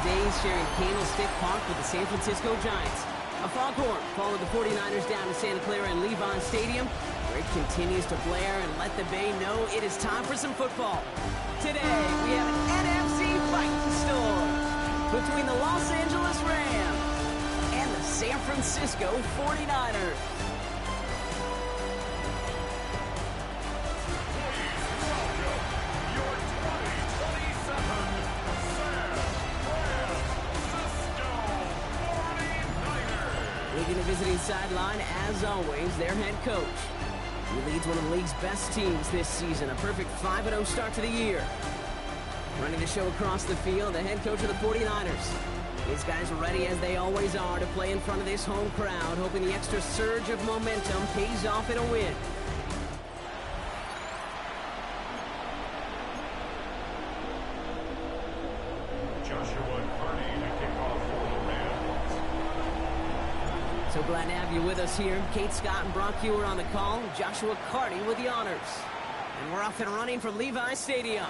days sharing Candlestick Park with the San Francisco Giants. A foghorn followed the 49ers down to Santa Clara and Levi Stadium, where it continues to blare and let the Bay know it is time for some football. Today, we have an NFC fight in store between the Los Angeles Rams and the San Francisco 49ers. Leading the visiting sideline, as always, their head coach. He leads one of the league's best teams this season, a perfect 5-0 start to the year. Running the show across the field, the head coach of the 49ers. These guys are ready, as they always are, to play in front of this home crowd, hoping the extra surge of momentum pays off in a win. So glad to have you with us here. Kate Scott and Brock Hewer on the call. Joshua Carty with the honors. And we're off and running from Levi Stadium.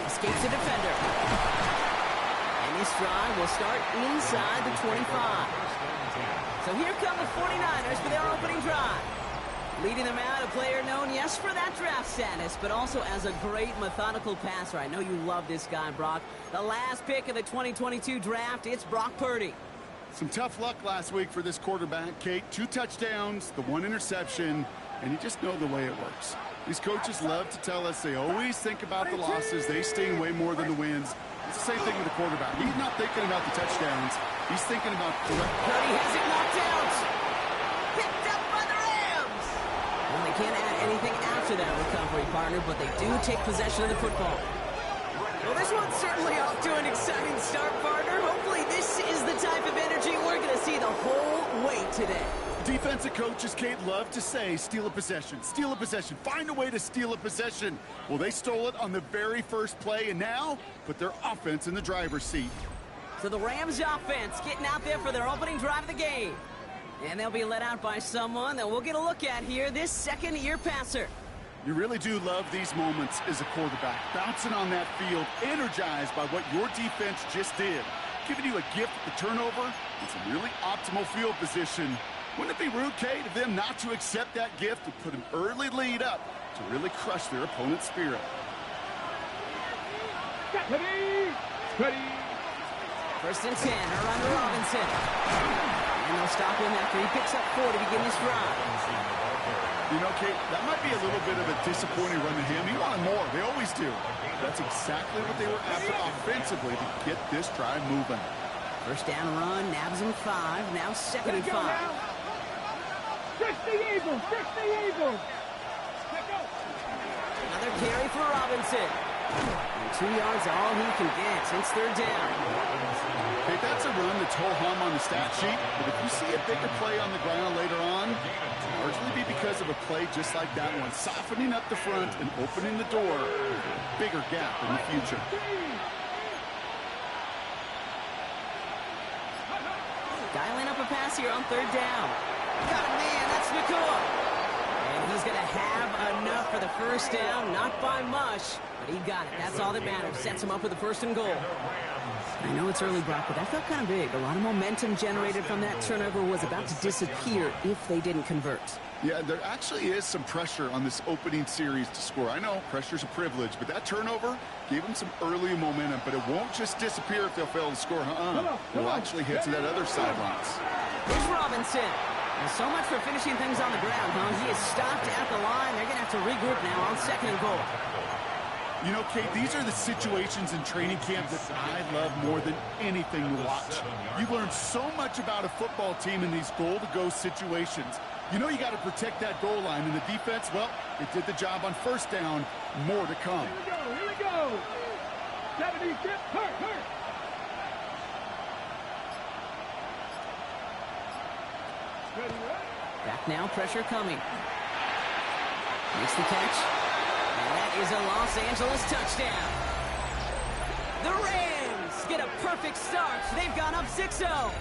Escapes the defender. And this drive will start inside the 25. So here come the 49ers for their opening drive. Leading them out, a player known, yes, for that draft status, but also as a great methodical passer. I know you love this guy, Brock. The last pick of the 2022 draft, it's Brock Purdy. Some tough luck last week for this quarterback, Kate. 2 touchdowns, the 1 interception, and you just know the way it works. These coaches love to tell us they always think about the losses. They sting way more than the wins. It's the same thing with the quarterback. He's not thinking about the touchdowns. He's thinking about... Purdy has it knocked out. Picked up by the Rams. Well, they can't add anything after that recovery, partner, but they do take possession of the football. Well, this one's certainly off to an exciting start, partner. Hopefully this is the type of energy we're going to see the whole way today. Defensive coaches, Kate, love to say, steal a possession, find a way to steal a possession. Well, they stole it on the very first play, and now put their offense in the driver's seat. So the Rams offense getting out there for their opening drive of the game. And they'll be let out by someone that we'll get a look at here, this second-year passer. You really do love these moments as a quarterback, bouncing on that field, energized by what your defense just did. Giving you a gift at the turnover and some really optimal field position. Wouldn't it be rude, Kate, of them not to accept that gift and put an early lead up to really crush their opponent's spirit? Ready. First and 10, around to Robinson. And they'll stop him after he picks up 4 to begin this drive. You know, Kate, that might be a little bit of a disappointing run to him. He wanted more. They always do. That's exactly what they were after offensively to get this drive moving. First down run, nabs him 5. Now 2nd and 5. Push the Eagles. Another carry for Robinson. And 2 yards all he can get. It's 3rd down. Hey, that's a run that's ho-hum on the stat sheet, but if you see a bigger play on the ground later on, it'll largely be because of a play just like that one, softening up the front and opening the door for a bigger gap in the future. Dialing up a pass here on 3rd down. Got a man, that's McCoy. And he's going to have enough for the first down, not by much, but he got it. That's all that matters. Sets him up with the 1st and goal. I know it's early, Brock, but that felt kind of big. A lot of momentum generated from that turnover was about to disappear if they didn't convert. Yeah, there actually is some pressure on this opening series to score. I know pressure's a privilege, but that turnover gave them some early momentum, but it won't just disappear if they'll fail to score. It'll actually hit to that other sidelines. Here's Robinson. And so much for finishing things on the ground, huh? He is stopped at the line. They're going to have to regroup now on 2nd and goal. You know, Kate, these are the situations in training camp that I love more than anything to watch. You learn so much about a football team in these goal-to-go situations. You know you got to protect that goal line, and the defense, well, it did the job on 1st down. More to come. Here we go. 70, hurt. Back now, pressure coming. Makes the catch. And that is a Los Angeles touchdown. The Rams get a perfect start. They've gone up 6-0.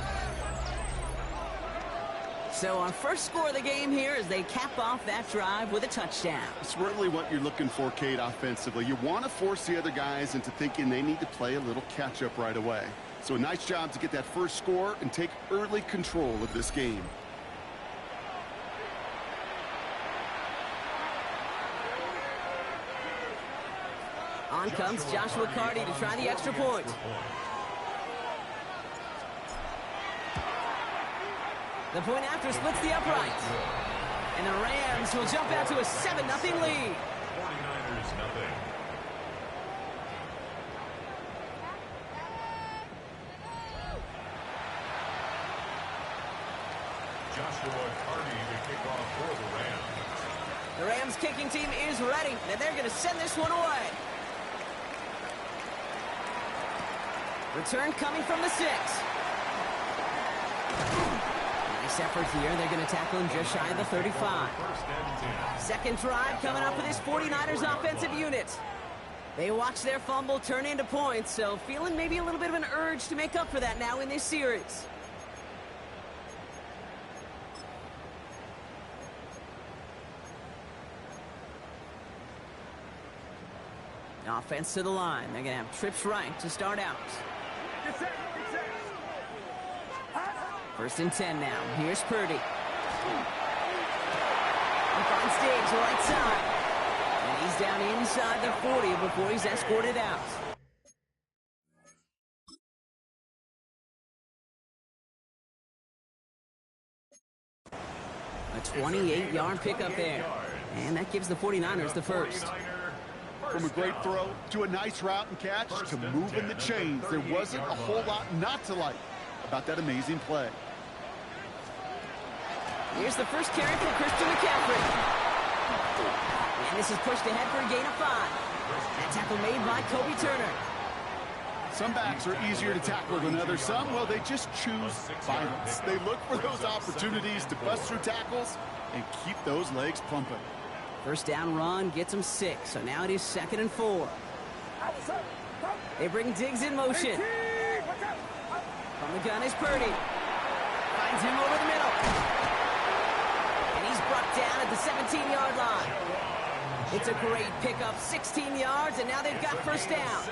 So our first score of the game here as they cap off that drive with a touchdown. It's really what you're looking for, Kate, offensively. You want to force the other guys into thinking they need to play a little catch-up right away. So a nice job to get that first score and take early control of this game. On comes Joshua Carty to try the extra point. The point after splits the upright. And the Rams will jump out to a 7-0 lead. 49ers nothing. Joshua Carty to kick off for the Rams. The Rams kicking team is ready, and they're going to send this one away. Return coming from the 6. Nice effort here. They're going to tackle him just shy of the 35. Second drive coming up for this 49ers offensive unit. They watch their fumble turn into points, so feeling maybe a little bit of an urge to make up for that now in this series. Offense to the line. They're going to have trips right to start out. First and 10 now. Here's Purdy. He finds Diggs right side. And he's down inside the 40 before he's escorted out. A 28-yard pickup there. And that gives the 49ers the first. From a great throw to a nice route and catch to moving the chains, there wasn't a whole lot not to like about that amazing play. Here's the first carry for Christian McCaffrey. And this is pushed ahead for a gain of 5. That tackle made by Kobe Turner. Some backs are easier to tackle than others. Some, well, they just choose violence. They look for those opportunities to bust through tackles and keep those legs pumping. First down run gets him 6, so now it is 2nd and 4. They bring Diggs in motion. From the gun is Purdy. Finds him over the middle. And he's brought down at the 17-yard line. It's a great pickup, 16 yards, and now they've got first down.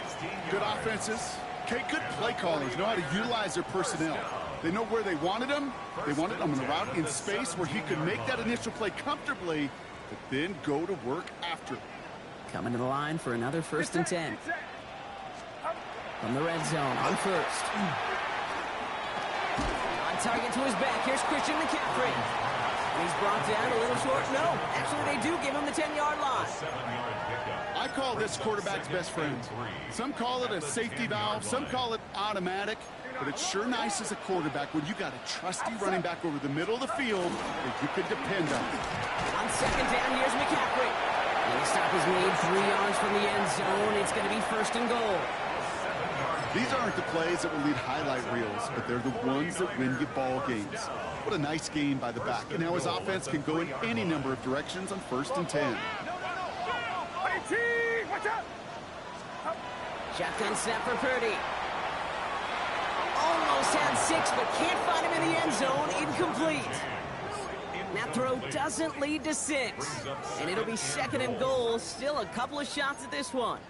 Good offenses. Okay, good play callers know how to utilize their personnel. They know where they wanted him. They wanted him on the route in space where he could make that initial play comfortably, but then go to work after. Coming to the line for another first and 10. From the red zone on first. On target to his back. Here's Christian McCaffrey. And he's brought down a little short. No, actually they do give him the 10-yard line. I call this quarterback's best friend. Some call it a safety valve. Some call it automatic. But it's sure nice as a quarterback when you got a trusty running back over the middle of the field that you could depend on. On second down, here's McCaffrey. And the stop is made 3 yards from the end zone. It's going to be first and goal. These aren't the plays that will lead highlight reels, but they're the ones that win you ball games. What a nice game by the back. And now his offense can go in any number of directions on first and 10. Shotgun snap for Purdy. Almost had 6, but can't find him in the end zone. Incomplete. That throw doesn't lead to 6. And it'll be 2nd and goal. Still a couple of shots at this one.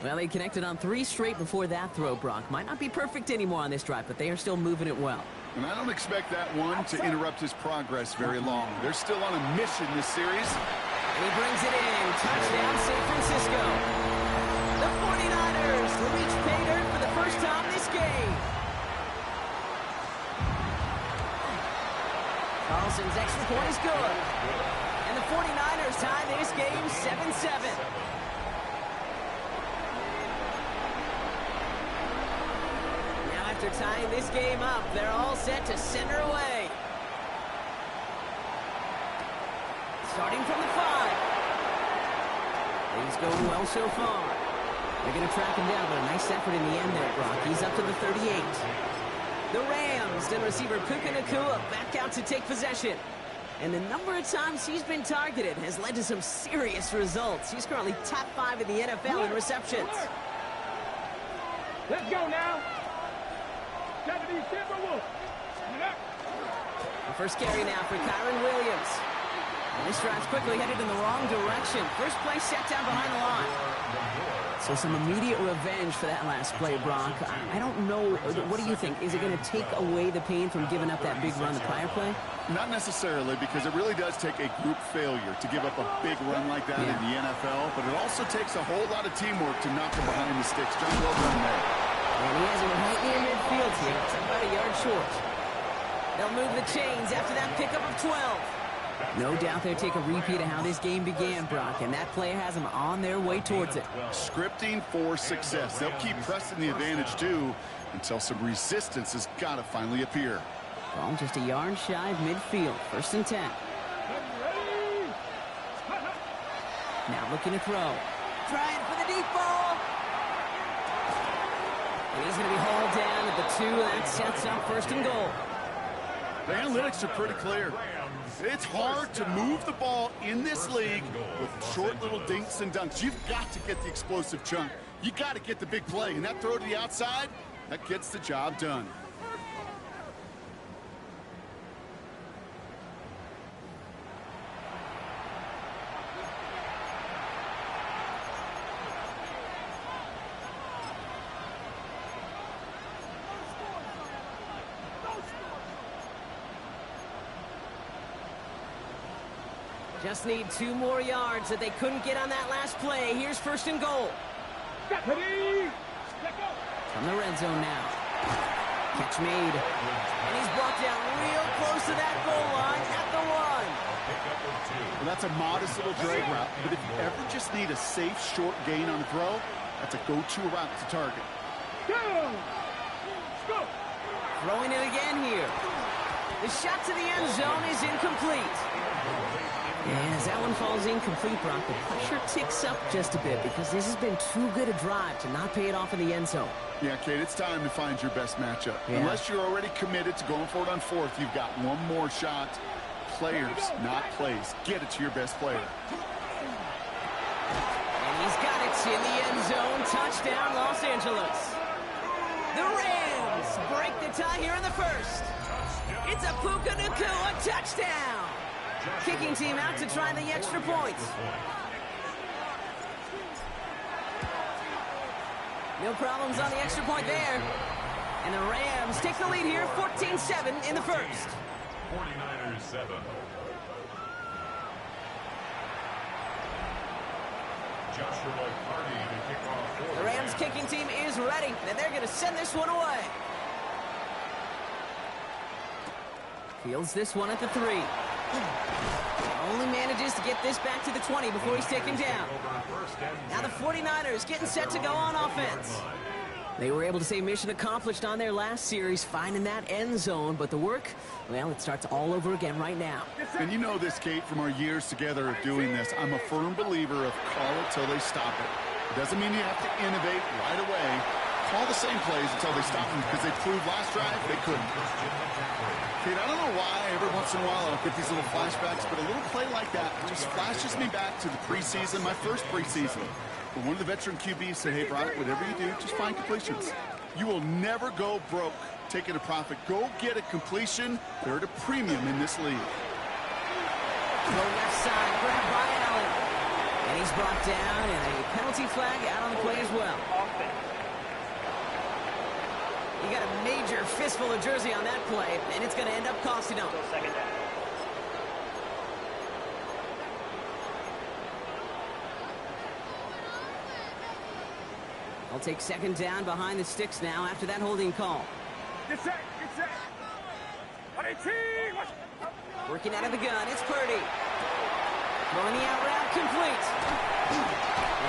Well, they connected on 3 straight before that throw, Brock. Might not be perfect anymore on this drive, but they are still moving it well. And I don't expect that one to interrupt his progress very long. They're still on a mission this series. And he brings it in. Touchdown, San Francisco. The 49ers reach pay dirt for the first time this game. Carlson's extra point is good. And the 49ers tie this game 7-7. Now after tying this game up, they're all set to center away. Starting from the 5. Things going well so far. They're going to track him down, but a nice effort in the end there, Brock. He's up to the 38. The Rams and receiver Puka Nacua back out to take possession. And the number of times he's been targeted has led to some serious results. He's currently top 5 in the NFL in receptions. Let's go now. 70 Timberwolves. The first carry now for Kyron Williams. And this drive's quickly headed in the wrong direction. First play set down behind the line. So some immediate revenge for that last play, Brock. I don't know. What do you think? Is it going to take away the pain from giving up that big run the prior play? Not necessarily, because it really does take a group failure to give up a big run like that in the NFL, but it also takes a whole lot of teamwork to knock him behind the sticks. John, well done there. And he has it right near midfield here. It's about a yard short. They'll move the chains after that pickup of 12. No doubt they'll take a repeat of how this game began, Brock, and that play has them on their way towards it. Scripting for success. They'll keep pressing the advantage, too, until some resistance has got to finally appear. Ball just a yard shy of midfield. 1st and 10. Now looking to throw. Trying for the deep ball. And he's going to be hauled down at the 2, and that sets up 1st and goal. The analytics are pretty clear. It's hard to move the ball in this league with short little dinks and dunks. You've got to get the explosive chunk. You got to get the big play, and that throw to the outside, that gets the job done. Just need 2 more yards that they couldn't get on that last play. Here's 1st and goal. From the red zone now. Catch made. And he's brought down real close to that goal line at the 1. Well, that's a modest little drag route, but if you ever just need a safe, short gain on a throw, that's a go-to route to target. Throwing it again here. The shot to the end zone is incomplete. And as that one falls incomplete, Brock, the pressure ticks up just a bit because this has been too good a drive to not pay it off in the end zone. Yeah, Kate, it's time to find your best matchup. Yeah. Unless you're already committed to going for it on 4th, you've got one more shot. Players, not plays. Get it to your best player. And he's got it in the end zone. Touchdown, Los Angeles. The Rams break the tie here in the 1st. It's a Puka Nacua touchdown. Kicking team out to try the extra points. No problems on the extra point there. And the Rams take the lead here, 14-7 in the 1st. 49ers 7. Joshua McCarty to kick off for The Rams kicking team is ready, and they're going to send this one away. Fields this one at the 3. Only manages to get this back to the 20 before he's taken down. Now the 49ers getting set to go on offense. They were able to say mission accomplished on their last series, finding that end zone, but the work, well, it starts all over again right now. And you know this, Kate, from our years together of doing this. I'm a firm believer of call it till they stop it. It doesn't mean you have to innovate right away. Call the same plays until they stop them, because they proved last drive they couldn't. Kate, I don't know why every once in a while I'll get these little flashbacks, but a little play like that just flashes me back to the preseason, my first preseason. But one of the veteran QBs said, hey, Brock, whatever you do, just find completions. You will never go broke taking a profit. Go get a completion. They're at a premium in this league. Go left side, grabbed by Allen. And he's brought down, and a penalty flag out on the play as well. You got a major fistful of jersey on that play, and it's going to end up costing him. Second down. I'll take 2nd down behind the sticks now after that holding call. Get set, get set. 118. Working out of the gun, it's Purdy. Throwing the out route complete.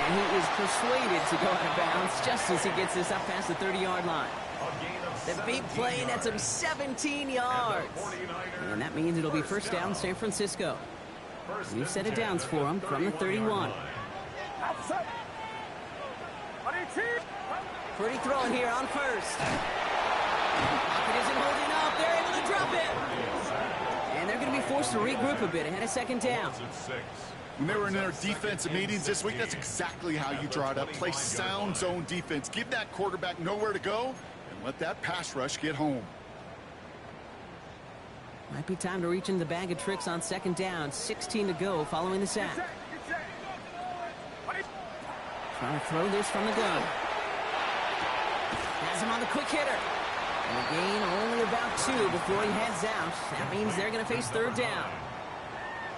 And he is persuaded to go out of bounds just as he gets this up past the 30-yard line. The big play nets him 17 yards. And that means it'll be 1st down San Francisco. New set of downs for him from the 31. Outside. 118. Purdy throwing here on 1st. Pocket isn't holding up. They're able to drop it. And they're going to be forced to regroup a bit ahead of 2nd down. When they were in their defensive meetings this week, that's exactly how you draw it up. Play sound zone defense. Give that quarterback nowhere to go, and let that pass rush get home. Might be time to reach in the bag of tricks on second down. 16 to go following the sack. Trying to throw this from the gun. Has him on the quick hitter. And a gain only about 2 before he heads out. That means they're going to face third down.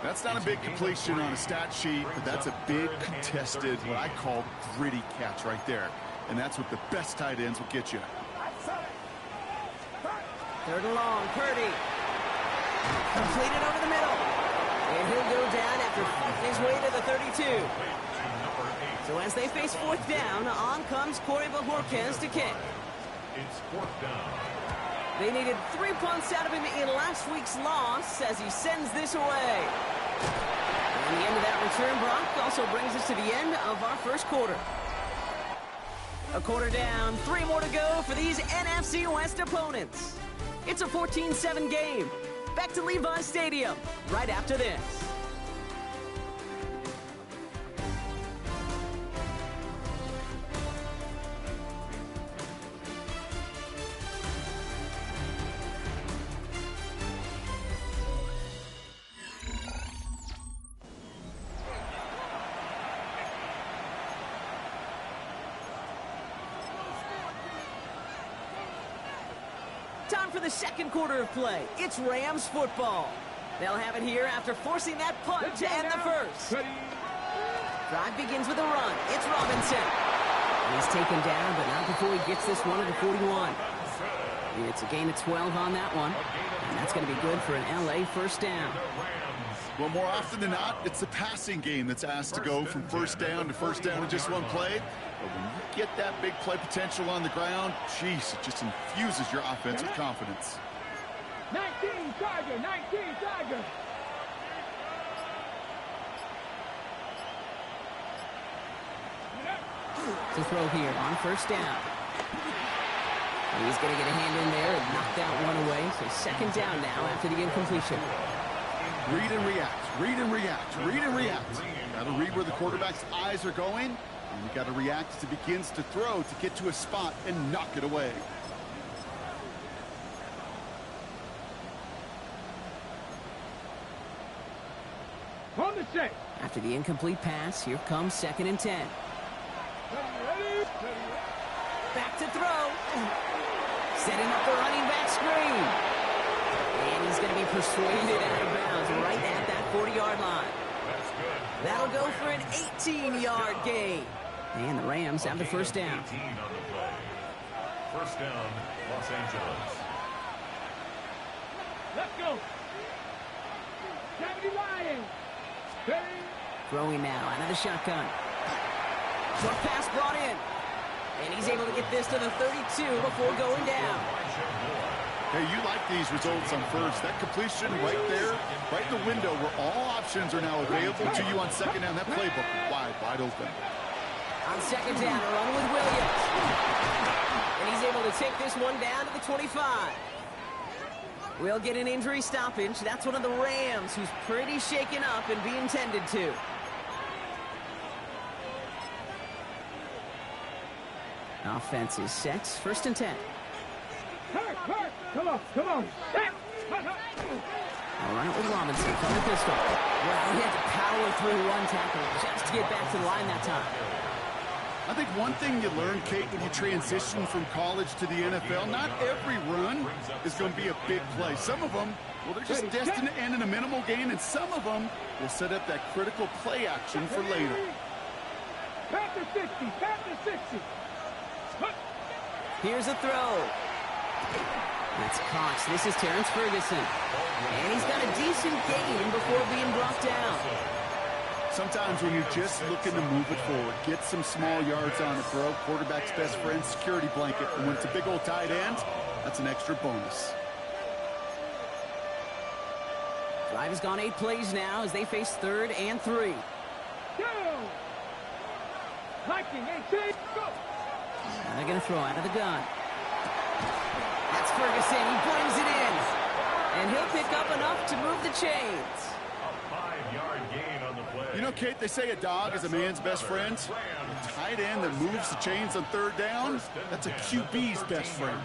That's not a big completion on a stat sheet, but that's a big contested, what I call gritty catch right there. And that's what the best tight ends will get you. Third and long, Purdy. Completed over the middle. And he'll go down after fighting his way to the 32. So as they face fourth down, on comes Corey Bajorquez to kick. It's fourth down. They needed 3 punts out of him in last week's loss as he sends this away. And the end of that return, Brock, also brings us to the end of our first quarter. A quarter down, 3 more to go for these NFC West opponents. It's a 14-7 game. Back to Levi's Stadium right after this. Time for the second quarter of play. It's Rams football. They'll have it here after forcing that punt to end the first. Drive begins with a run. It's Robinson. He's taken down, but not before he gets this one at the 41. It's a gain of 12 on that one, and that's going to be good for an LA first down. Well, more often than not, it's the passing game that's asked to go from first down in just one play. But when you get that big play potential on the ground, geez, it just infuses your offense with confidence. 19 Tiger, 19 Tiger. To throw here on first down. He's going to get a hand in there and knock that one away. So second down now after the incompletion. Read and react, read and react, read and react. Got to read where the quarterback's eyes are going, and you got to react as he begins to throw to get to a spot and knock it away. On the set. After the incomplete pass, here comes 2nd and 10. Back to throw. Setting up the running back screen. And he's going to be persuaded out of bounds right at that 40-yard line. That's good. That'll go for an 18-yard gain. And the Rams have the first down. 18 on the play. First down, Los Angeles. Let's go. 70 Lions. Throwing now out of the shotgun. Short pass brought in. And he's able to get this to the 32 before going down. Hey, you like these results on first. That completion right there, right in the window where all options are now available to you on second down. That playbook wide open. On second down, a run with Williams. And he's able to take this one down to the 25. We'll get an injury stoppage. That's one of the Rams who's pretty shaken up and being tended to. Offense is set. First and 10. Come on, come on. All right, with Robinson from the pistol. Well, he had to power through one tackle just to get back to the line that time. I think one thing you learn, Kate, when you transition from college to the NFL, not every run is going to be a big play. Some of them, well, they're just destined to end in a minimal gain, and some of them will set up that critical play action for later. Back to 60, back to 60. Here's a throw. That's Cox. This is Terrence Ferguson. And he's got a decent gain before being brought down. Sometimes when you're just looking to move it forward, get some small yards on the throw, quarterback's best friend, security blanket. And when it's a big old tight end, that's an extra bonus. Drive has gone 8 plays now as they face 3rd and 3. Go! Viking, 18, go! Now they're going to throw out of the gun. That's Ferguson. He brings it in. And he'll pick up enough to move the chains. A 5-yard gain on the play. You know, Kate, they say a dog is a man's best friend. A tight end that moves the chains on 3rd down, that's a QB's best friend.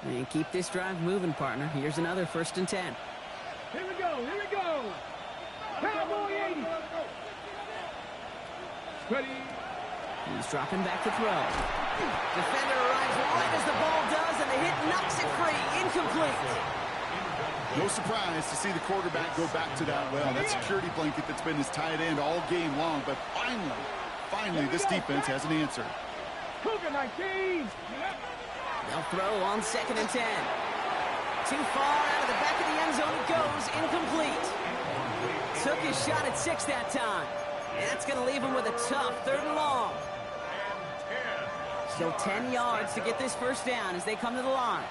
And keep this drive moving, partner. Here's another 1st and 10. Here we go. Here we go. Cowboy 80. Ready. He's dropping back to throw. Defender arrives right as the ball does, and the hit knocks it free. Incomplete. No surprise to see the quarterback go back to that well. That security blanket that's been his tight end all game long. But finally, this defense has an answer. Cougar 19. They'll throw on 2nd and 10. Too far out of the back of the end zone it goes. Incomplete. Took his shot at 6 that time. And that's going to leave him with a tough 3rd and long. Still 10 yards to get this 1st down as they come to the line.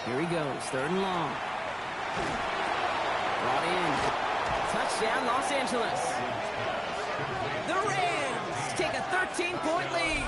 Here he goes, 3rd and long. Brought in. Touchdown, Los Angeles. The Rams take a 13-point lead.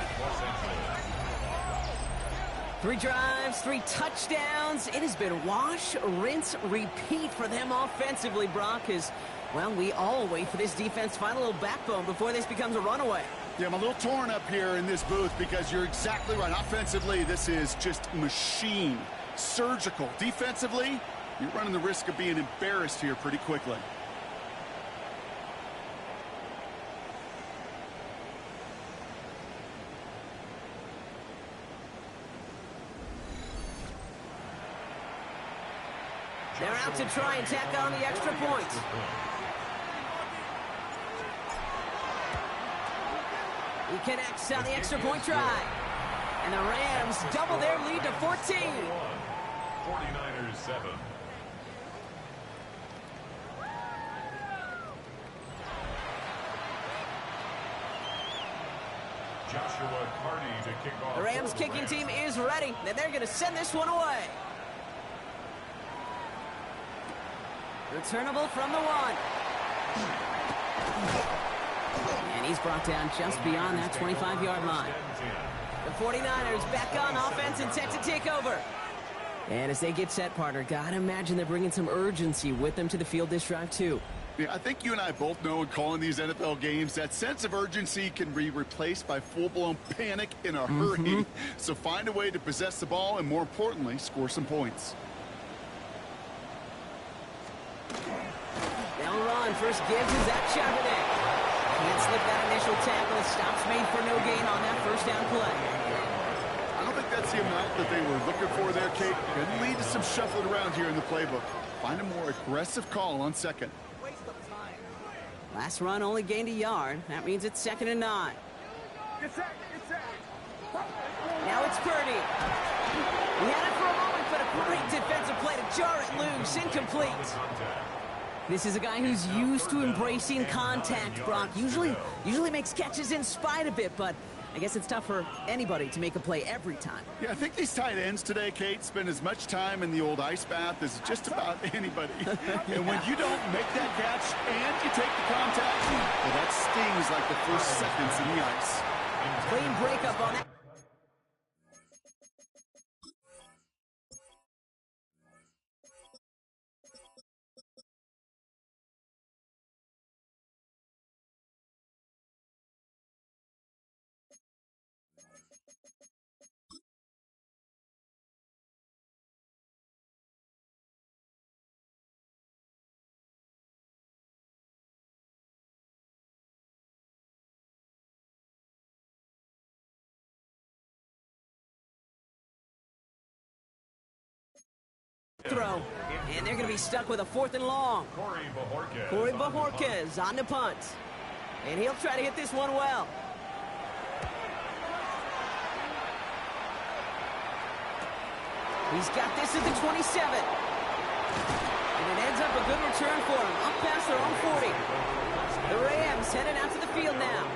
3 drives, 3 touchdowns. It has been wash, rinse, repeat for them offensively, Brock, as, well, we all wait for this defense to find a little backbone before this becomes a runaway. Yeah, I'm a little torn up here in this booth because you're exactly right. Offensively, this is just machine, surgical. Defensively, you're running the risk of being embarrassed here pretty quickly. They're out to try and tack on the extra point. He connects on the extra point try. And the Rams double their lead to 14. 49ers 7. Joshua Carney to kick off. The Rams kicking team is ready. And they're going to send this one away. Returnable from the 1. And he's brought down just beyond that 25-yard line. The 49ers back on offense and set to take over. And as they get set, partner, gotta imagine they're bringing some urgency with them to the field this drive, too. Yeah, I think you and I both know in calling these NFL games that sense of urgency can be replaced by full-blown panic in a hurry. So find a way to possess the ball and, more importantly, score some points. They'll run. First gives is that Charbonnet. Can't slip that initial tackle. Stops made for no gain on that 1st down play. I don't think that's the amount that they were looking for there, Kate. Could lead to some shuffling around here in the playbook. Find a more aggressive call on 2nd. Last run only gained a yard. That means it's 2nd and 9. Now it's Purdy. He had it for a moment, but a great defensive play to jar it loose. Incomplete. This is a guy who's used to embracing contact, Brock. Usually makes catches in spite of it, but I guess it's tough for anybody to make a play every time. Yeah, I think these tight ends today, Kate, spend as much time in the old ice bath as just about anybody. And when you don't make that catch and you take the contact, well, that stings like the first seconds in the ice. Clean breakup on that. Throw. And they're going to be stuck with a 4th and long. Corey Bajorquez on the punt. And he'll try to hit this one well. He's got this at the 27. And it ends up a good return for him. Up past their own 40. The Rams headed out to the field now.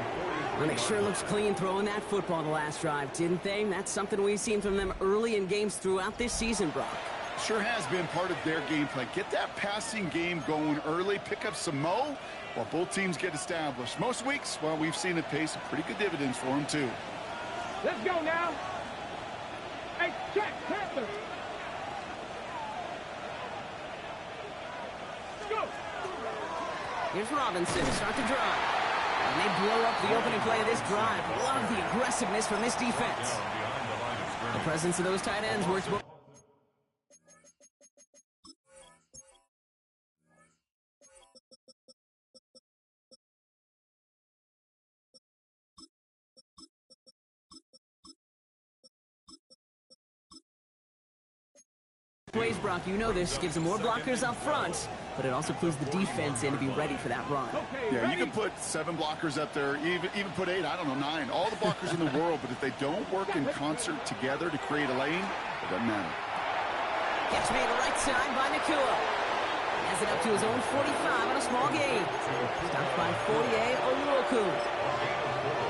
And they sure looks clean throwing that football the last drive, didn't they? That's something we've seen from them early in games throughout this season, Brock. Sure has been part of their game plan. Get that passing game going early, pick up some mo while both teams get established. Most weeks, well, we've seen it pay some pretty good dividends for them, too. Let's go now. Hey, check, Panther. Here's Robinson, start the drive. And they blow up the opening play of this drive. Love the aggressiveness from this defense. The presence of those tight ends works well. Ways, Brock, you know this gives them more blockers up front, but it also clues the defense in to be ready for that run. Yeah, you can put 7 blockers up there, even put 8, I don't know, 9, all the blockers in the world, but if they don't work in concert together to create a lane, it doesn't matter. Gets made right side by Nakua. He has it up to his own 45 on a small gain. Stopped by 48 Oluoku.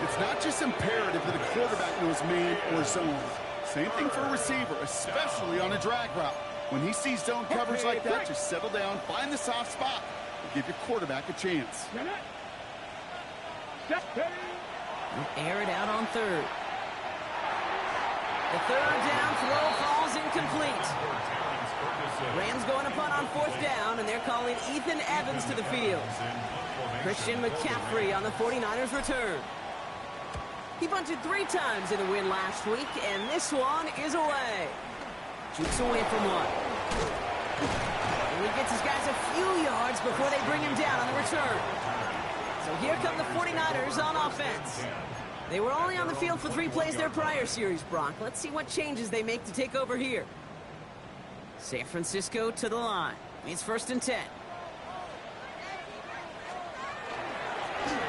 It's not just imperative that a quarterback knows man or zone. Same thing for a receiver, especially on a drag route. When he sees zone coverage like that, just settle down, find the soft spot, and give your quarterback a chance. Air it out on third. The third down throw falls incomplete. Rams going to punt on 4th down, and they're calling Ethan Evans to the field. Christian McCaffrey on the 49ers return. He bunted 3 times in the win last week, and this one is away. Jukes away from one. And he gets his guys a few yards before they bring him down on the return. So here come the 49ers on offense. They were only on the field for 3 plays their prior series, Brock. Let's see what changes they make to take over here. San Francisco to the line. It's 1st and 10.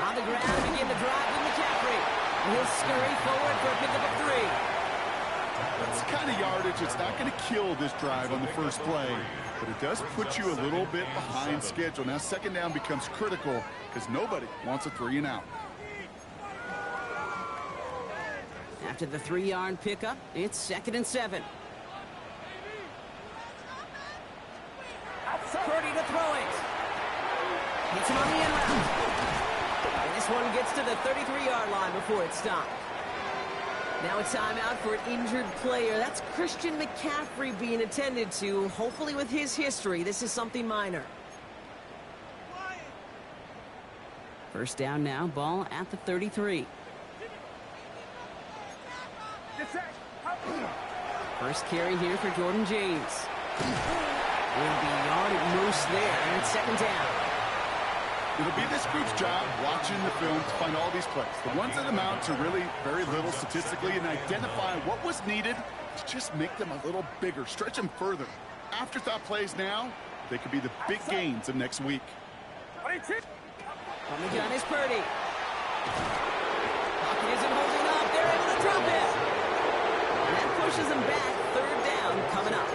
On the ground, begin the drive with McCaffrey. He'll scurry forward for a pickup of 3. That's the kind of yardage that's not going to kill this drive on the first play, but it does put you a little bit behind schedule. Now 2nd down becomes critical because nobody wants a 3 and out. After the 3-yard pickup, it's 2nd and 7. Purdy to throw it. Hits him on the end route. And this one gets to the 33-yard line before it's stopped. Now a timeout for an injured player. That's Christian McCaffrey being attended to. Hopefully with his history, this is something minor. 1st down now, ball at the 33. First carry here for Jordan James. Will be yard at most there, and it's 2nd down. It'll be this group's job watching the film to find all these plays. The ones that amount to really very little statistically and identify what was needed to just make them a little bigger, stretch them further. Afterthought plays now, they could be the big gains of next week. On the gun is Purdy. Pocket isn't holding up. They're able to drop it. And that pushes them back. 3rd down coming up.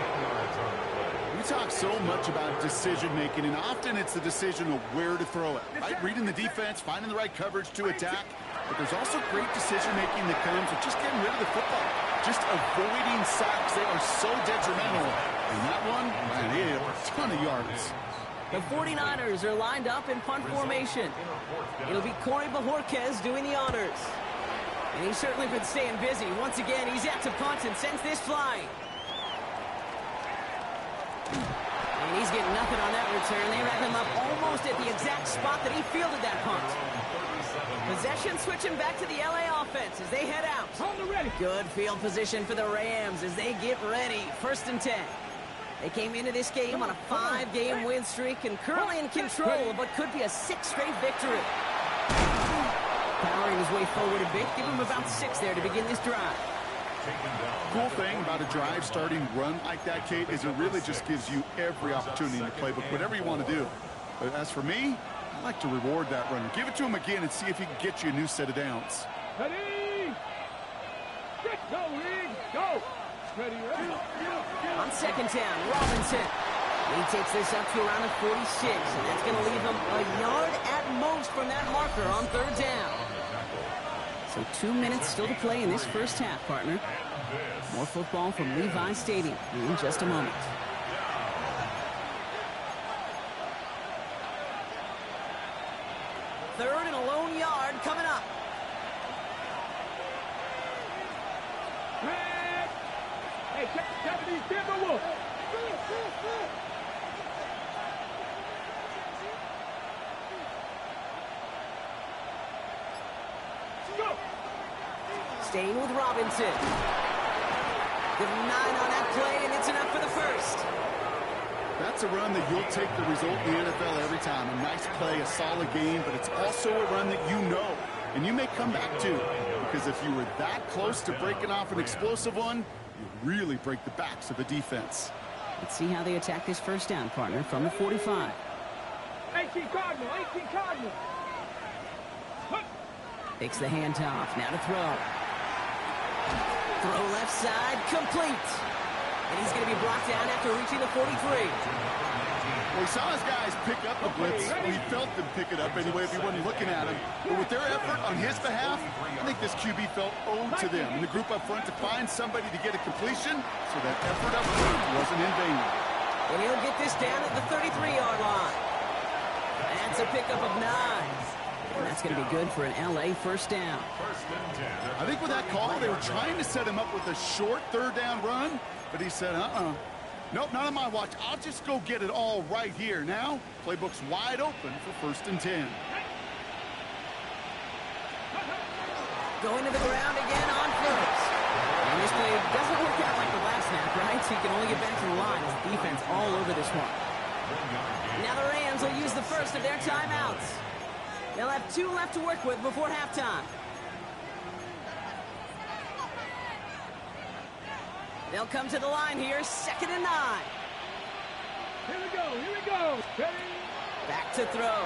We talk so much about decision-making, and often it's the decision of where to throw it, right? Reading the defense, finding the right coverage to attack, but there's also great decision-making that comes with just getting rid of the football, just avoiding sacks. They are so detrimental. And that one, man, he had a ton of yards. The 49ers are lined up in punt formation. It'll be Corey Bajorquez doing the honors. And he's certainly been staying busy. Once again, he's out to punt and sends this flying. And he's getting nothing on that return. They wrap him up almost at the exact spot that he fielded that punt. Possession switching back to the LA offense as they head out. Good field position for the Rams as they get ready. 1st and 10. They came into this game on a 5-game win streak and currently in control of what could be a 6th straight victory. Powering his way forward a bit, give him about 6 there to begin this drive. Cool thing about a drive starting run like that, Kate, is it really just gives you every opportunity in the playbook, whatever you want to do. But as for me, I like to reward that run. Give it to him again and see if he can get you a new set of downs. Ready? Go, League, go! Ready, ready. On 2nd down, Robinson. He takes this up to around the 46, and that's going to leave him a yard at most from that marker on 3rd down. So 2 minutes still to play in this first half, partner. More football from Levi Stadium in just a moment. Third and a lone yard coming up. Hey, Japanese Timberwolves. Staying with Robinson. Give him 9 on that play, and it's enough for the first. That's a run that you'll take the result in the NFL every time. A nice play, a solid game, but it's also a run that you know, and you may come back to. Because if you were that close to breaking off an explosive one, you really break the backs of the defense. Let's see how they attack this first down, partner, from the 45. 18 Cardinal, 18 Cardinal. Takes the handoff, now to throw. Throw left side, complete. And he's going to be brought down after reaching the 43. Well, we saw his guys pick up the blitz. We felt them pick it up anyway if he wasn't looking at him. But with their effort on his behalf, I think this QB felt owed to them and the group up front to find somebody to get a completion, so that effort up front wasn't in vain. And he'll get this down at the 33-yard line. That's a pickup of 9. And that's going to be good for an LA first down. I think with that call, they were trying to set him up with a short third down run, but he said, nope, not on my watch. I'll just go get it all right here. Now, playbook's wide open for 1st and 10. Going to the ground again on first. And this play doesn't work out like the last snap, right? So he can only get back to the line as the defense all over this one. Now the Rams will use the first of their timeouts. They'll have 2 left to work with before halftime. They'll come to the line here, 2nd and 9. Here we go, here we go. Ready? Back to throw.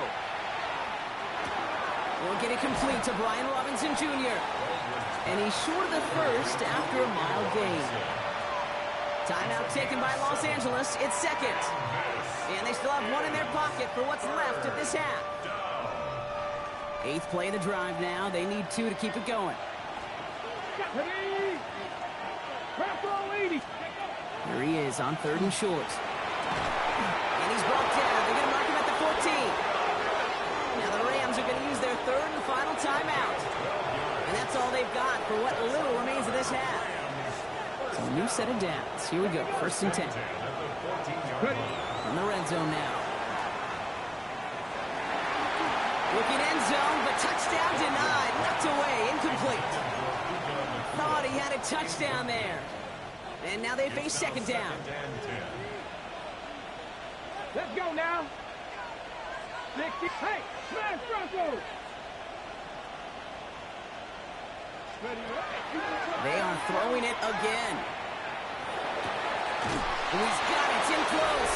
We'll get it complete to Brian Robinson Jr. And he's short of the first after a mild gain. Timeout taken by Los Angeles. It's 2nd. And they still have 1 in their pocket for what's left of this half. 8th play of the drive now. They need 2 to keep it going. Ready? Press all 80. Here he is on 3rd and short. And he's brought down. They're going to mark him at the 14. Now the Rams are going to use their 3rd and final timeout. And that's all they've got for what little remains of this half. So a new set of downs. Here we go. 1st and 10. In the red zone now. Looking end zone, but touchdown denied. Knocked away. Incomplete. Thought he had a touchdown there. And now they face 2nd down. Let's go now. 60. Hey, smash Bronco. They are throwing it again. And he's got it. It's in close.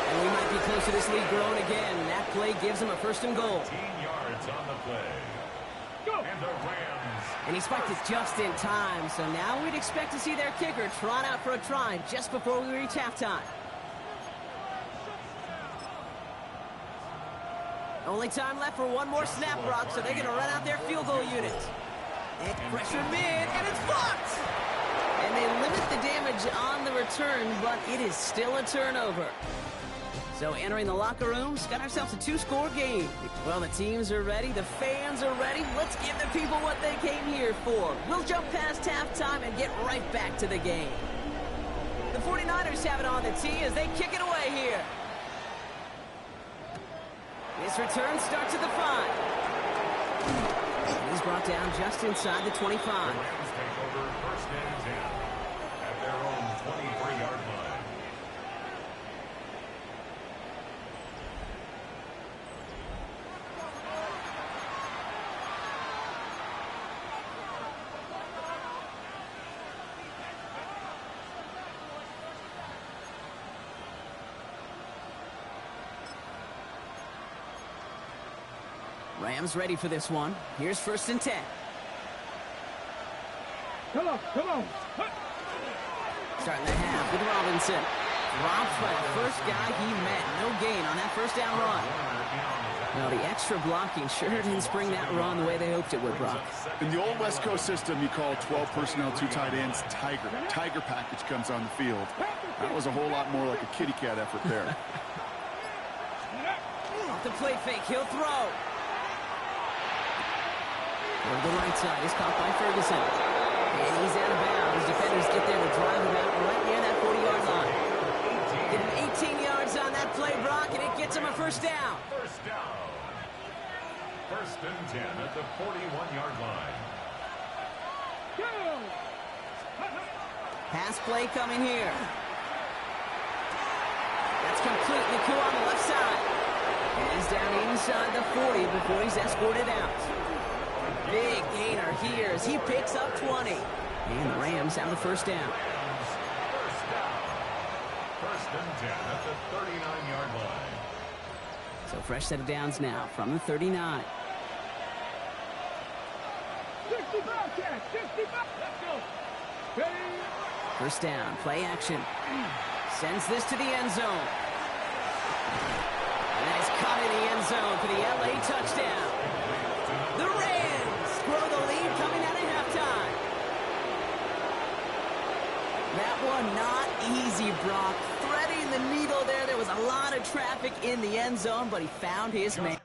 And we might be close to this lead growing again. That play gives him a 1st and goal. 15 yards on the play. Go. And the Rams. And he spiked it just in time. So now we'd expect to see their kicker trot out for a try just before we reach halftime. Only time left for 1 more snap, Brock, so they're going to run out their field goal unit. And pressure mid, and it's blocked! And they limit the damage on the return, but it is still a turnover. So entering the locker rooms, got ourselves a 2-score game. Well, the teams are ready, the fans are ready. Let's give the people what they came here for. We'll jump past halftime and get right back to the game. The 49ers have it on the tee as they kick it away here. This return starts at the 5. He's brought down just inside the 25. The Rams take over 1st and 10 at their own 23-yard line. Rams ready for this one. Here's 1st and 10. Come on, come on. Starting the half with Robinson. Dropped by the first guy he met. No gain on that 1st down run. Now the extra blocking sure didn't spring that run the way they hoped it would, Brock. In the old West Coast system, you call 12 personnel, 2 tight ends, Tiger. Tiger package comes on the field. That was a whole lot more like a kitty cat effort there. Off the play fake, he'll throw. Over the right side is caught by Ferguson. And he's out of bounds. Defenders get there to drive him out right near that 40-yard line. Get him 18 yards on that play, Brock, and it gets him a 1st down. 1st down. 1st and 10 at the 41-yard line. Pass play coming here. That's completely cool on the left side. And he's down inside the 40 before he's escorted out. Big gainer here as he picks up 20. And the Rams have the first down. First and 10 at the 39-yard line. So fresh set of downs now from the 39. 65 catch, 65. Let's go. First down, play action. Sends this to the end zone. Nice cut in the end zone for the LA touchdown. The Rams grow the lead coming out of halftime. That one not easy, Brock. Threading the needle there. There was a lot of traffic in the end zone, but he found his man.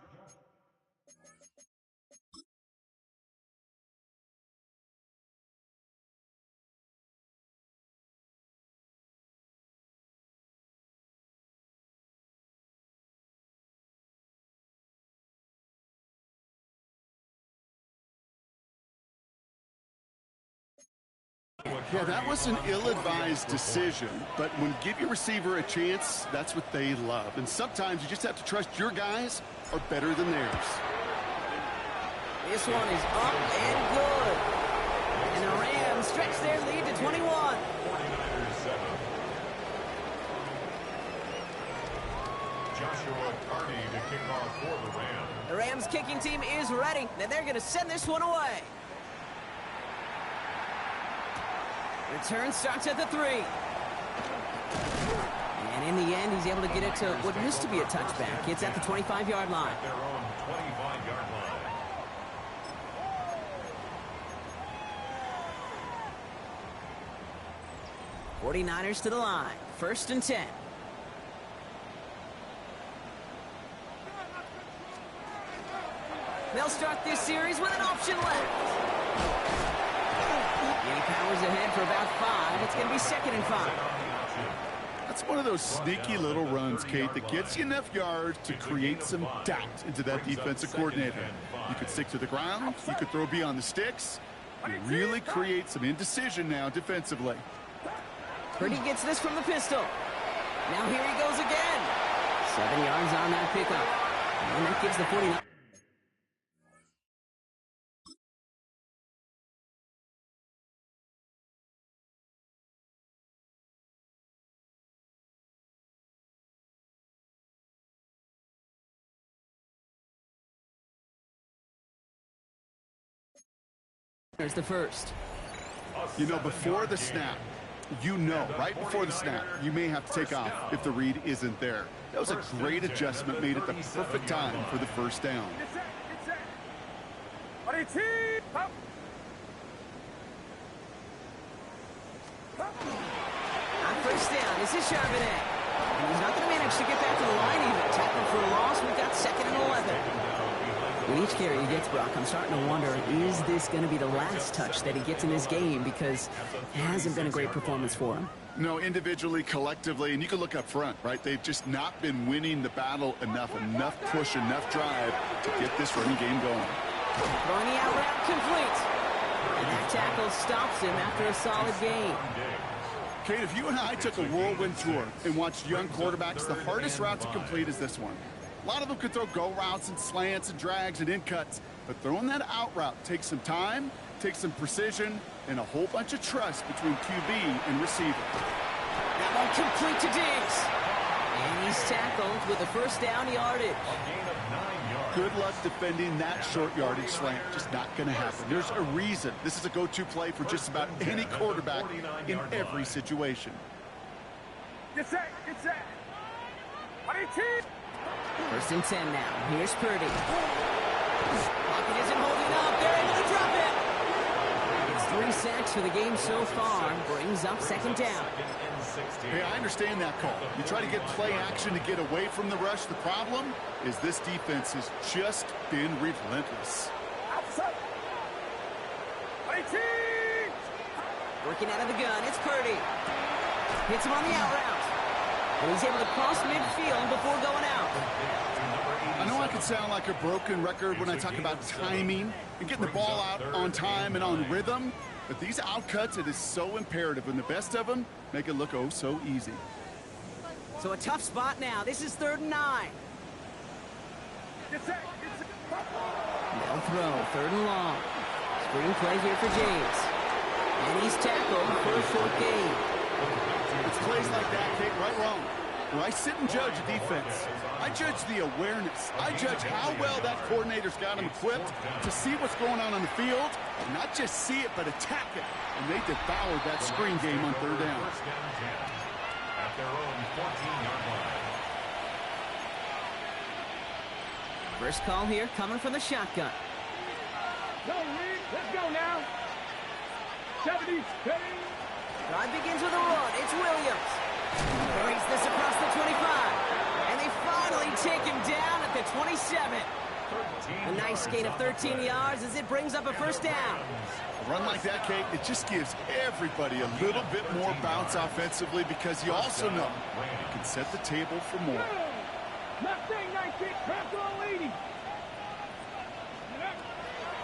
Yeah, that was an ill-advised decision, but when give your receiver a chance, that's what they love. And sometimes you just have to trust your guys are better than theirs. This one is up and good. And the Rams stretch their lead to 21. 49ers 7. Joshua Carney to kick off for the Rams. The Rams kicking team is ready, and they're going to send this one away. Return starts at the 3. And in the end, he's able to get it to what used to be a touchback. It's at the 25-yard line. At their own 25-yard line. 49ers to the line. First and 10. They'll start this series with an option left. And he powers ahead for about 5. It's going to be 2nd and 5. That's one of those sneaky little runs, Kate, that gets you enough yards to create some doubt into that defensive coordinator. You could stick to the ground. You could throw beyond the sticks. You really create some indecision now defensively. Purdy gets this from the pistol. Now here he goes again. 7 yards on that pickup. And that gives the 49ers. There's the first. You know, before the snap, right before the snap, you may have to take off if the read isn't there. That was a great adjustment made at the perfect time for the first down. On first down, this is Charbonnet. And he's not going to manage to get back to the line even. Tackled for a loss, we've got 2nd and 11. With each carry he gets, Brock, I'm starting to wonder, is this going to be the last touch that he gets in this game? Because it hasn't been a great performance for him. No, individually, collectively, and you can look up front, right? They've just not been winning the battle enough push, enough drive to get this running game going. Throwing the out route complete. And that tackle stops him after a solid game. Kate, if you and I took a whirlwind tour and watched young quarterbacks, the hardest route to complete is this one. A lot of them could throw go routes and slants and drags and in cuts, but throwing that out route takes some time, takes some precision, and a whole bunch of trust between QB and receiver. That one complete to Diggs. And he's tackled with a first down yardage. A gain of 9 yards. Good luck defending that short yardage slant. Just not going to happen. There's a reason this is a go-to play for just about any quarterback in every situation. Get set, get set. 22. First and 10 now. Here's Purdy. Pocket isn't holding up. They're able to drop it. It's 3 sacks for the game so far. Brings up 2nd down. Hey, I understand that call. You try to get play action to get away from the rush. The problem is this defense has just been relentless. Outside. 18. Working out of the gun. It's Purdy. Hits him on the out route. And he's able to cross midfield before going out. I know I could sound like a broken record when I talk about timing and getting the ball out on time and on rhythm, But these outcuts, it is so imperative, and the best of them make it look oh so easy. So a tough spot now. This is 3rd and 9. Get set. They'll throw, 3rd and long. Screen play here for James. And he's tackled for a short gain. It's plays like that, Kate, right wrong. When I sit and judge a defense, I judge the awareness. I judge how well that coordinator's got him equipped to see what's going on the field, and not just see it, but attack it. And they devoured that screen game on 3rd down. First down and 10 at their own 14-yard line. First call here coming from the shotgun. Go, Reed. Let's go now. 70, ready. Drive begins with a run. It's Williams. Carries this across the 25. And they finally take him down at the 27. A nice gain of 13 yards as it brings up a first down. A run like that, Kate, it just gives everybody a little bit more bounce offensively because you also know it can set the table for more. Mustang 19, pass all 80.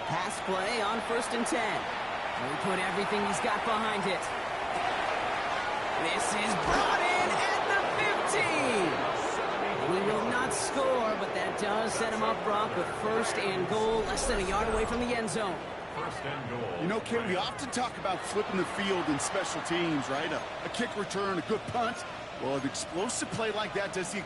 Pass play on 1st and 10. And we put everything he's got behind it. This is brought in at the 15. He will not score, but that does set him up, Brock, with 1st and goal, less than a yard away from the end zone. 1st and goal. You know, Kate, we often talk about flipping the field in special teams, right? A kick return, a good punt. Well, an explosive play like that does the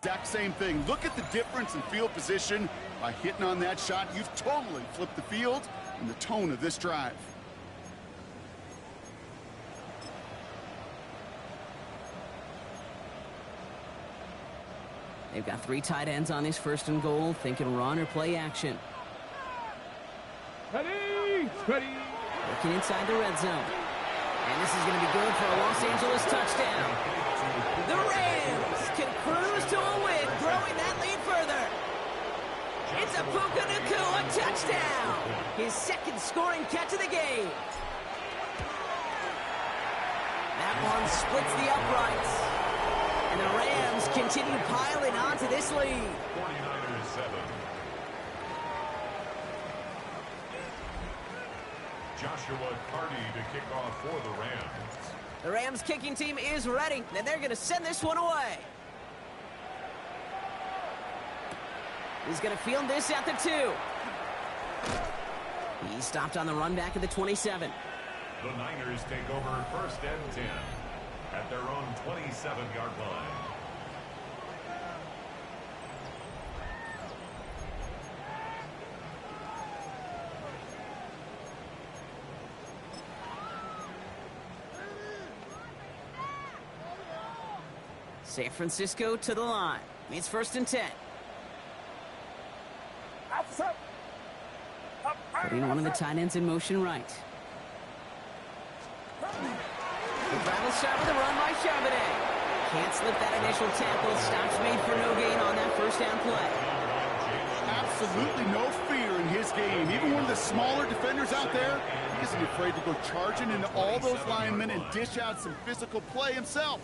exact same thing. Look at the difference in field position. By hitting on that shot, you've totally flipped the field and the tone of this drive. They've got 3 tight ends on this 1st and goal, thinking run or play action. Ready, ready. Looking inside the red zone. And this is going to be good for a Los Angeles touchdown. The Rams can cruise to a win, growing that lead further. It's a Puka Nacua touchdown. His 2nd scoring catch of the game. That one splits the uprights. And the Rams continue piling onto this lead. 49ers 7. Joshua Carty to kick off for the Rams. The Rams kicking team is ready, and they're going to send this one away. He's going to field this at the 2. He stopped on the run back at the 27. The Niners take over 1st and 10 at their own 27-yard line. San Francisco to the line. It's 1st and 10. Putting one of the tight ends in motion right. The travel shot with a run by Charbonnet. Can't slip that initial tackle. Stops made for no gain on that 1st down play. Absolutely no fear in his game. Even one of the smaller defenders out there, he isn't afraid to go charging into all those linemen and dish out some physical play himself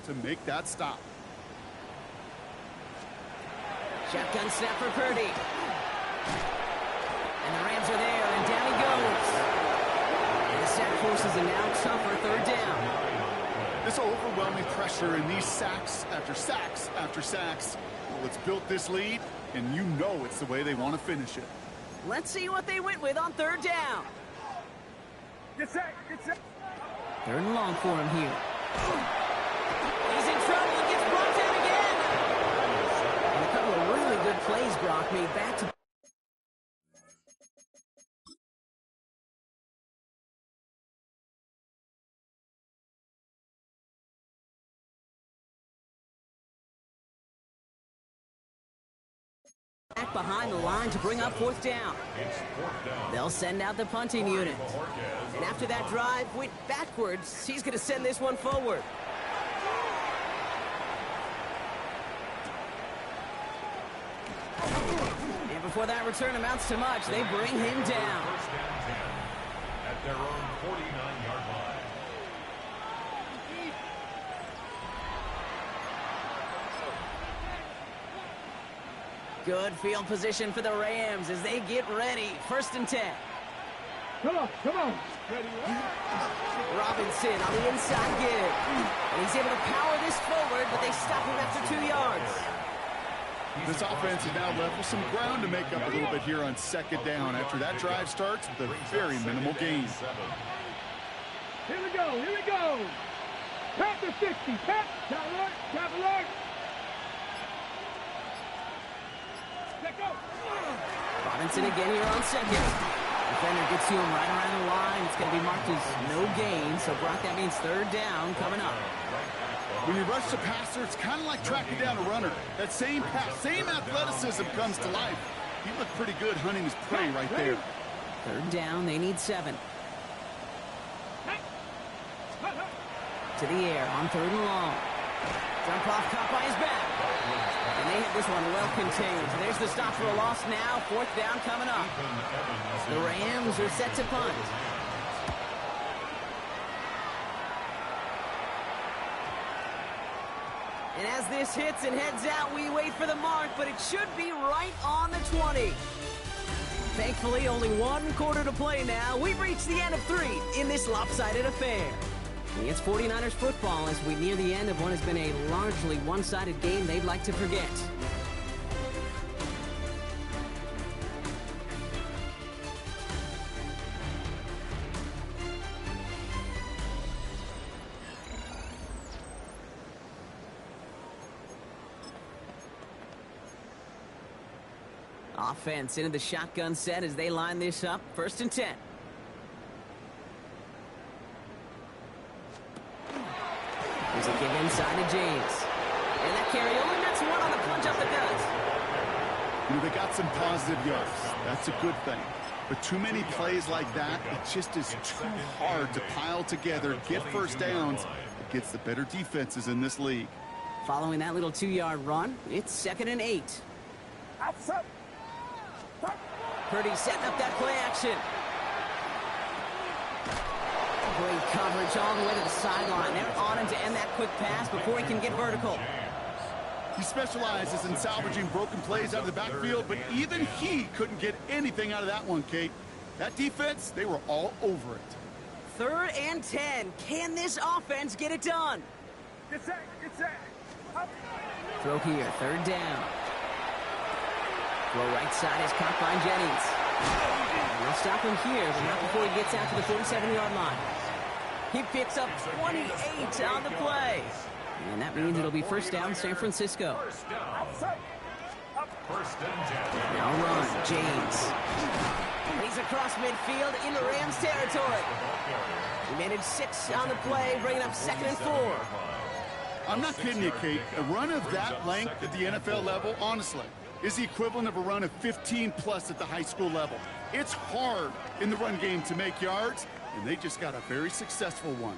to make that stop. Shotgun snap for Purdy. And the Rams are there, and down he goes. And the sack forces a now tougher 3rd down. This overwhelming pressure and these sacks after sacks after sacks, well, it's built this lead, and you know it's the way they want to finish it. Let's see what they went with on 3rd down. Get set, get set. 3rd and long for him here. He's in trouble and gets brought down again. And a couple of really good plays, Brock, made back to back behind the line to bring up 4th down. It's 4th down. They'll send out the punting unit. And after that drive went backwards, he's going to send this one forward. And before that return amounts to much. They bring him down. First down 10 at their own 49-yard line. Good field position for the Rams as they get ready. 1st and 10. Come on, come on. Ready? Robinson on the inside give. And he's able to power this forward, but they stop him after 2 yards. This offense is now left with some ground to make up a little bit here on 2nd down after that drive starts with a very minimal gain. Here we go, here we go. Pat the 60, pat, cap alert. Let go. Robinson again here on 2nd. Defender gets to him right around the line. It's going to be marked as no gain. So, Brock, that means 3rd down coming up. When you rush the passer, it's kind of like tracking down a runner. That same pass, same athleticism comes to life. He looked pretty good hunting his prey right there. 3rd down, they need 7. To the air on 3rd and long. Jump off, caught by his back. And they hit this one well contained. There's the stop for a loss now. 4th down coming up. The Rams are set to punt. And as this hits and heads out, we wait for the mark, but it should be right on the 20. Thankfully, only 1 quarter to play now. We've reached the end of 3 in this lopsided affair. And it's 49ers football as we near the end of what has been a largely one-sided game they'd like to forget. Offense into the shotgun set as they line this up. 1st and 10. There's a give inside to James. And that carry over, and that's one on the plunge up the gut. You know, they got some positive yards. That's a good thing. But too many plays like that, it just is too hard to pile together, get 1st downs against the better defenses in this league. Following that little 2-yard run, it's 2nd and 8. Outside. Purdy setting up that play action. Great coverage all the way to the sideline. They're on him to end that quick pass before he can get vertical. He specializes in salvaging broken plays out of the backfield, but even he couldn't get anything out of that one, Kate. That defense, they were all over it. 3rd and 10. Can this offense get it done? Get set, get set. Up. Throw here, 3rd down. Throw right side is caught by Jennings. And they'll stop him here, but not before he gets out to the 47-yard line. He picks up 28 on the play. And that means it'll be 1st down San Francisco. Now run, James. And he's across midfield into Rams territory. He managed 6 on the play, bringing up 2nd and 4. I'm not kidding you, Kate. A run of that length at the NFL level, honestly, is the equivalent of a run of 15-plus at the high school level. It's hard in the run game to make yards, and they just got a very successful one.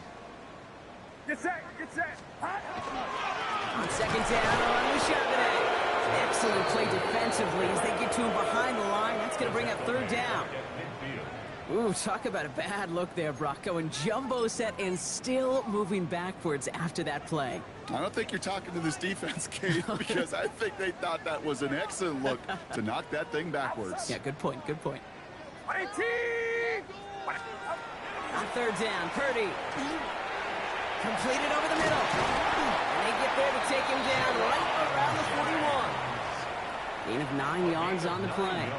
Get set, get set. On 2nd down on Charbonnet. Excellent play defensively as they get to him behind the line. That's going to bring up 3rd down. Ooh, talk about a bad look there, Brock. Going jumbo set and still moving backwards after that play. I don't think you're talking to this defense, Kate, because I think they thought that was an excellent look to knock that thing backwards. Yeah, good point, good point. 18! On 3rd down, Purdy. Completed over the middle. And they get there to take him down right around the 41. Gain of 9 yards on the play.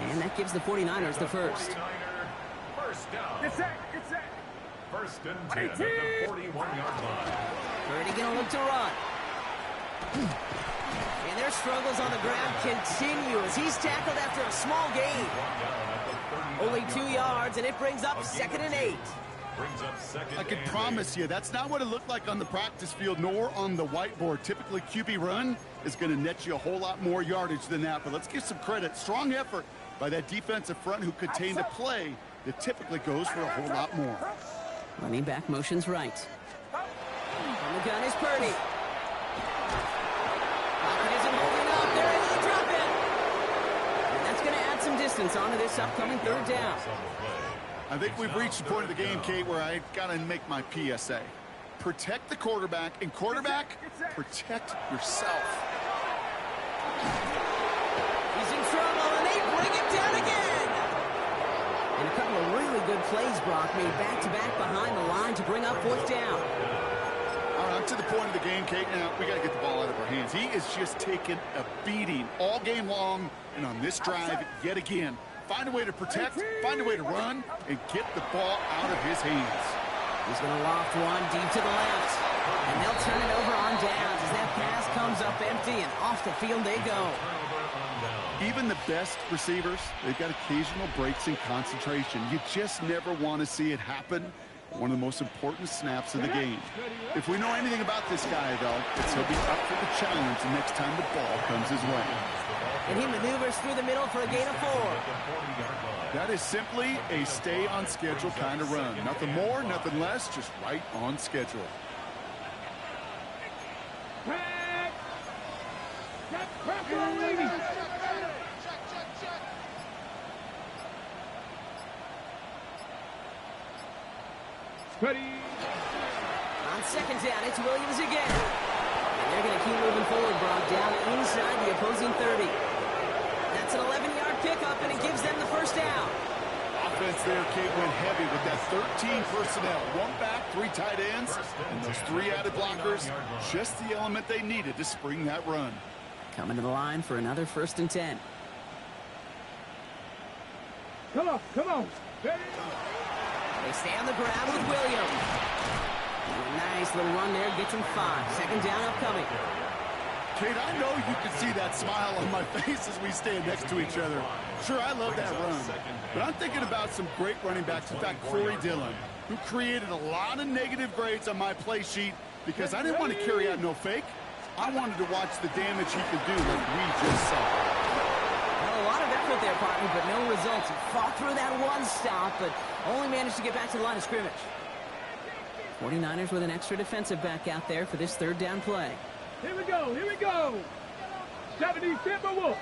And that gives the 49ers the 1st. First down. Get set, get set. 1st and 10 at the 41-yard line. Purdy gonna look to run. And their struggles on the ground continue as he's tackled after a small gain. Only 2 yards, and it brings up 2nd and 8. I can promise you, that's not what it looked like on the practice field, nor on the whiteboard. Typically, QB run is going to net you a whole lot more yardage than that. But let's give some credit. Strong effort by that defensive front who contained a play that typically goes for a whole lot more. Running back motions right. On the gun is Purdy. Pocket isn't holding up. They're able to drop it. And that's going to distance onto this upcoming third down. I think we've reached the point of the game, Kate, where I got to make my PSA. Protect the quarterback, and quarterback, protect yourself. He's in trouble, and they bring him down again. And a couple of really good plays, Brock, made back-to-back behind the line to bring up fourth down. All right, I'm to the point of the game, Kate. Now, we got to get the ball out of our hands. He is just taking a beating all game long, and on this drive, yet again. Find a way to protect, find a way to run, and get the ball out of his hands. He's going to loft one deep to the left. And they'll turn it over on downs as that pass comes up empty, and off the field they go. Even the best receivers, they've got occasional breaks in concentration. You just never want to see it happen. One of the most important snaps of the game. If we know anything about this guy, though, it's he'll be up for the challenge the next time the ball comes his way. And he maneuvers through the middle for a gain of 4. That is simply a stay-on-schedule kind of run. Nothing more, nothing less, just right on schedule. Ready. On second down, it's Williams again. And they're going to keep moving forward, Brock, down inside the opposing 30. That's an 11-yard pickup, and it gives them the first down. Offense there, Kate, went heavy with that 13 personnel. 1 back, 3 tight ends, and those 3 added blockers. Just the element they needed to spring that run. Coming to the line for another 1st and 10. Come on, come on. Ready. They stay on the ground with Williams. A nice little run there, gets him 5. Second down upcoming. Kate, I know you can see that smile on my face as we stand next to each other. Sure, I love that run. But I'm thinking about some great running backs. In fact, Corey Dillon, who created a lot of negative grades on my play sheet because I didn't want to carry out no fake. I wanted to watch the damage he could do like we just saw. Well, a lot of effort there, partner, but no results. He fought through that one stop, but only managed to get back to the line of scrimmage. 49ers with an extra defensive back out there for this third down play. Here we go, here we go. 70 Timberwolves.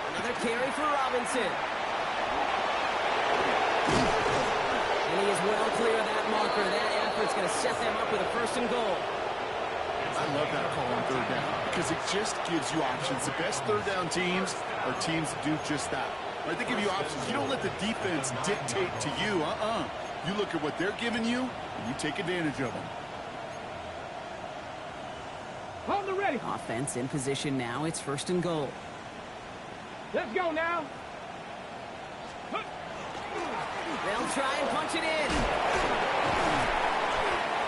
Another carry for Robinson. And he is well clear of that marker. That effort's going to set them up with a 1st and goal. I love that call on third down because it just gives you options. The best third down teams are teams that do just that. Right? They give you options. You don't let the defense dictate to you. You look at what they're giving you, and you take advantage of them. On the ready. Offense in position now. It's 1st and goal. Let's go now. They'll try and punch it in.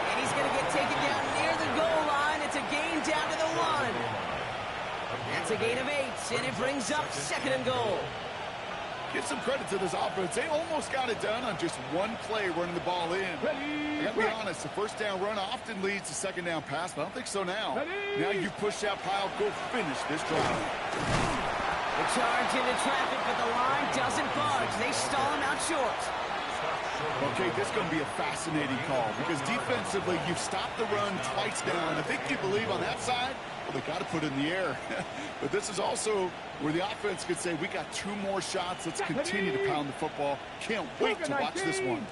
And he's going to get taken down near the goal line. It's a gain down to the 1. That's a gain of 8, and it brings up 2nd and goal. Give some credit to this offense. They almost got it done on just one play running the ball in. I got to be honest, the 1st down run often leads to 2nd down pass, but I don't think so now. Now you push that pile, go finish this drive. The charge into traffic, but the line doesn't budge. They stall him out short. Okay, this is going to be a fascinating call because defensively, you've stopped the run twice down. I think you believe on that side, well, they got to put it in the air. But this is also where the offense could say, we got 2 more shots. Let's continue to pound the football. Can't wait to watch this one.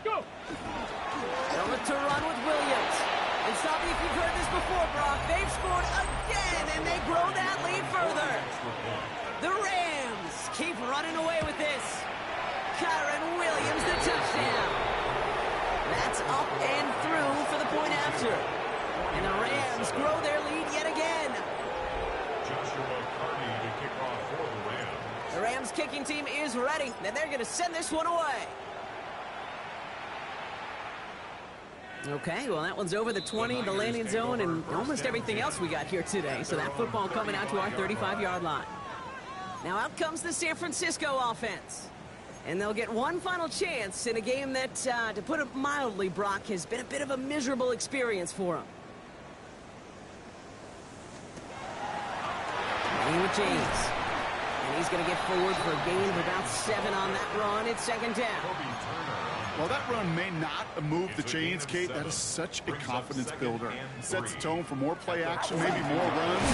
Go. They'll look to run with Williams. And stop me if you've heard this before, Brock. They've scored again, and they grow that lead further. The Rams keep running away with this. Kyron Williams, the touchdown. That's up and through for the point after. And the Rams grow their lead yet again. The Rams kicking team is ready, and they're going to send this one away. Okay, well, that one's over the 20, the landing zone, and almost everything else we got here today. So that football coming out to our 35-yard line. Now out comes the San Francisco offense. And they'll get one final chance in a game that, to put it mildly, Brock, has been a bit of a miserable experience for them. Playing with James. And he's going to get forward for a gain of about 7 on that run. It's 2nd down. Well, that run may not have moved the chains, Kate. That is such a confidence builder. Sets the tone for more play action, maybe more runs.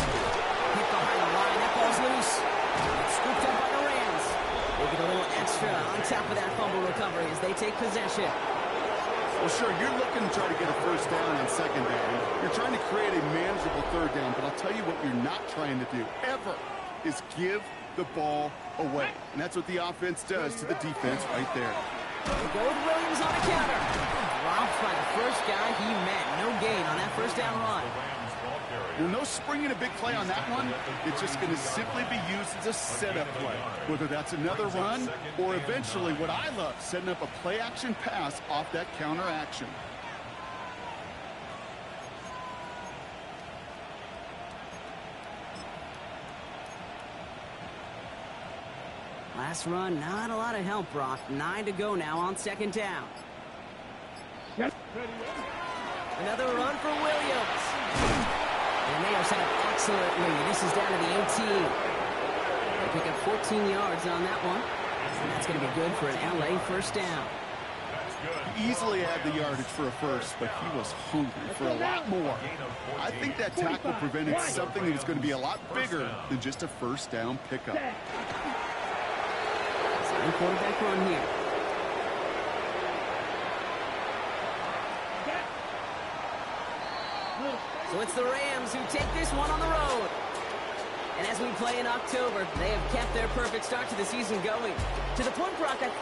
Hit behind the line. That ball's loose. It's scooped up by the Rams. They get a little extra on top of that fumble recovery as they take possession. Well, sure, you're looking to try to get a first down on second down. You're trying to create a manageable third down, but I'll tell you what you're not trying to do, ever, is give the ball away. And that's what the offense does to the defense right there. They go with Williams on a counter. Dropped by the first guy he met. No gain on that first down run. Well, no springing a big play on that one. It's just going to simply be used as a setup play. Whether that's another run or eventually what I love, setting up a play-action pass off that counter action. Last run, not a lot of help, Brock. 9 to go now on second down. Another run for Williams. And they are set up excellently. This is down to the 18. They pick up 14 yards on that one. And that's going to be good for an LA first down. Easily had the yardage for a first, but he was hungry for a lot more. I think that tackle prevented something that was going to be a lot bigger than just a first down pickup. Quarterback run here. So it's the Rams who take this one on the road. And as we play in October, they have kept their perfect start to the season going. To the point, Brock,